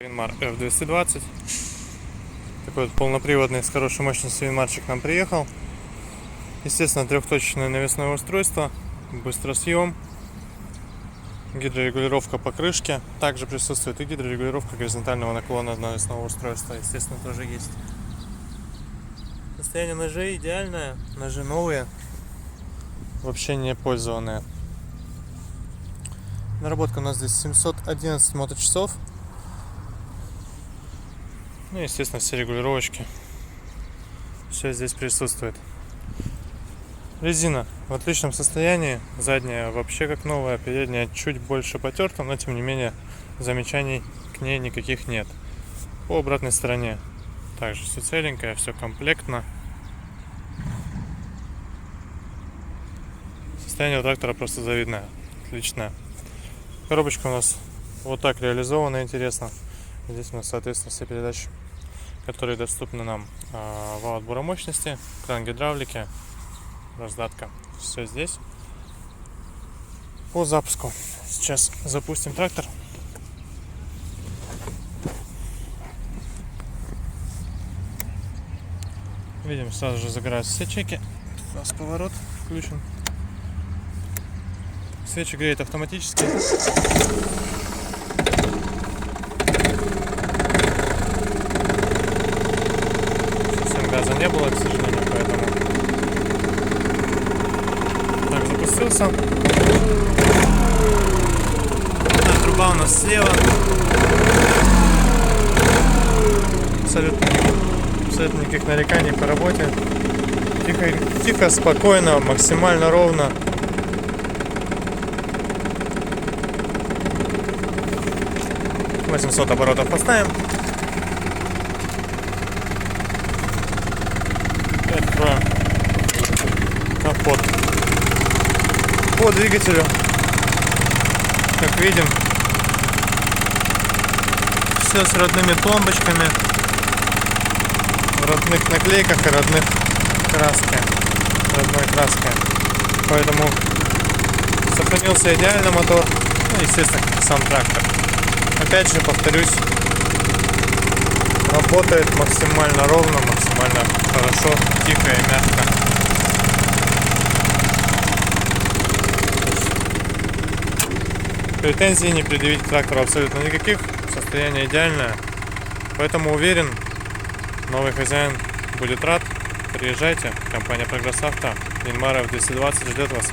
Винмар F220. Такой вот полноприводный с хорошей мощностью винмарчик нам приехал. Естественно, трехточечное навесное устройство, быстросъем, гидрорегулировка покрышки. Также присутствует и гидрорегулировка горизонтального наклона навесного устройства. Естественно, тоже есть. Состояние ножей идеальное. Ножи новые, вообще не пользованные. Наработка у нас здесь 711 моточасов. Ну и, естественно, все регулировочки. Все здесь присутствует. Резина в отличном состоянии. Задняя вообще как новая. Передняя чуть больше потерта, но тем не менее замечаний к ней никаких нет. По обратной стороне также все целенькое, все комплектно. Состояние у трактора просто завидное. Отличное. Коробочка у нас вот так реализована, интересно. Здесь у нас, соответственно, все передачи, которые доступны нам. Вал отбора мощности, кран гидравлики, раздатка. Все здесь. По запуску. Сейчас запустим трактор. Видим, сразу же загораются все чеки. У нас поворот включен. Свечи греет автоматически. Газа не было, к сожалению, поэтому так запустился. Труба у нас слева. Абсолютно никаких нареканий по работе. Тихо, спокойно, максимально ровно. На 800 оборотов поставим. Откроем капот. По двигателю, как видим, все с родными пломбочками, в родных наклейках и родной краской. Поэтому сохранился идеально мотор, ну, естественно, как сам трактор. Опять же, повторюсь, работает максимально ровно, максимально хорошо, тихо и мягко. Претензий не предъявить к трактору абсолютно никаких. Состояние идеальное. Поэтому уверен, новый хозяин будет рад. Приезжайте. Компания Прогресс Авто. Винмар F220 ждет вас.